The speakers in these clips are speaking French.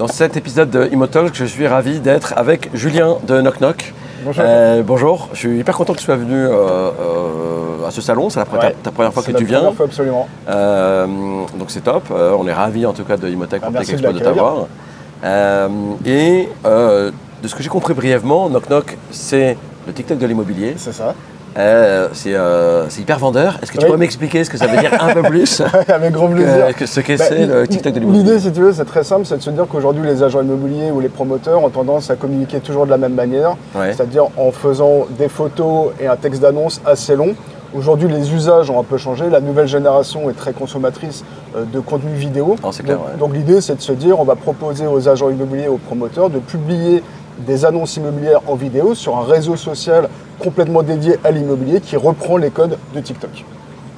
Dans cet épisode de Immotalk, je suis ravi d'être avec Julien de Knock Knock. Bonjour. Bonjour, je suis hyper content que tu sois venu à ce salon, c'est ta première fois que tu viens. C'est la première fois, absolument. Donc c'est top, on est ravis en tout cas de Immotalk pour merci Expo de t'avoir. De ce que j'ai compris brièvement, Knock Knock c'est le TikTok de l'immobilier. C'est ça. C'est hyper vendeur. Est-ce que tu pourrais m'expliquer ce que ça veut dire un peu plus avec grand plaisir. Ce qu'est le TikTok de l'immobilier? L'idée, si tu veux, c'est très simple, c'est de se dire qu'aujourd'hui, les agents immobiliers ou les promoteurs ont tendance à communiquer toujours de la même manière, c'est-à-dire en faisant des photos et un texte d'annonce assez long. Aujourd'hui, les usages ont un peu changé. La nouvelle génération est très consommatrice de contenu vidéo. C'est clair, donc l'idée, c'est de se dire, on va proposer aux agents immobiliers et aux promoteurs de publier des annonces immobilières en vidéo sur un réseau social complètement dédié à l'immobilier qui reprend les codes de TikTok.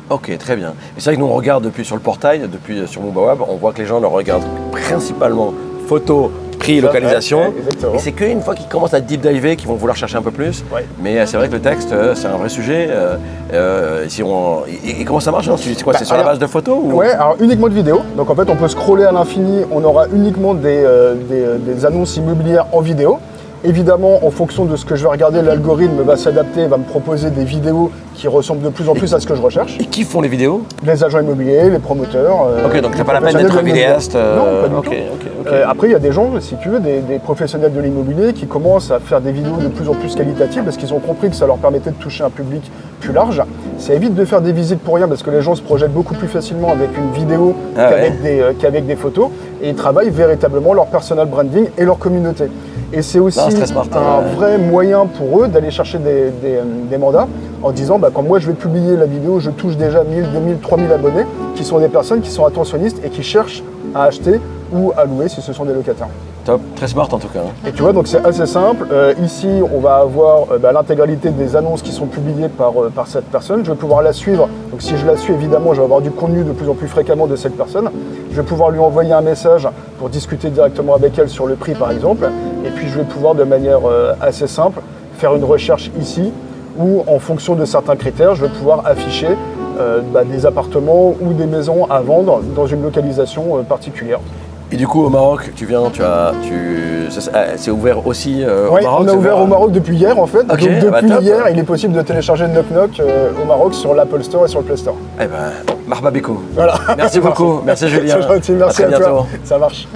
Ok, très bien. Et c'est vrai que nous on regarde depuis sur le portail, depuis sur Moobawab, on voit que les gens le regardent principalement photo, prix, localisation. Et c'est qu'une fois qu'ils commencent à deep diver qu'ils vont vouloir chercher un peu plus. Mais c'est vrai que le texte, c'est un vrai sujet. Et comment ça marche? C'est quoi? C'est sur la base de photos ou... Ouais, alors uniquement de vidéos. Donc en fait, on peut scroller à l'infini. On aura uniquement des annonces immobilières en vidéo. Évidemment, en fonction de ce que je vais regarder, l'algorithme va s'adapter, va me proposer des vidéos qui ressemblent de plus en plus à ce que je recherche. Et qui font les vidéos? Les agents immobiliers, les promoteurs. Ok, donc t'as pas la peine d'être vidéaste. Non, pas du tout. Après, il y a des gens, si tu veux, des professionnels de l'immobilier qui commencent à faire des vidéos de plus en plus qualitatives parce qu'ils ont compris que ça leur permettait de toucher un public plus large. Ça évite de faire des visites pour rien parce que les gens se projettent beaucoup plus facilement avec une vidéo qu'avec des photos. Et ils travaillent véritablement leur personal branding et leur communauté. Et c'est aussi un vrai moyen pour eux d'aller chercher des mandats en disant quand moi je vais publier la vidéo, je touche déjà 1000, 2000, 3000 abonnés qui sont des personnes qui sont attentionnistes et qui cherchent à acheter ou à louer si ce sont des locataires. Top, très smart en tout cas. Et tu vois, donc c'est assez simple. Ici, on va avoir l'intégralité des annonces qui sont publiées par cette personne. Je vais pouvoir la suivre. Donc si je la suis, évidemment, je vais avoir du contenu de plus en plus fréquemment de cette personne. Je vais pouvoir lui envoyer un message pour discuter directement avec elle sur le prix, par exemple. Et puis, je vais pouvoir de manière assez simple faire une recherche ici où, en fonction de certains critères, je vais pouvoir afficher des appartements ou des maisons à vendre dans une localisation particulière. Et du coup, au Maroc, c'est ouvert aussi au Maroc? On a ouvert au Maroc depuis hier en fait. Okay, donc depuis hier, il est possible de télécharger Knock Knock au Maroc sur l'Apple Store et sur le Play Store. Eh ben, marhaba biko. Voilà. Merci beaucoup. Merci Julien. C'est gentil, merci à toi. Ça marche.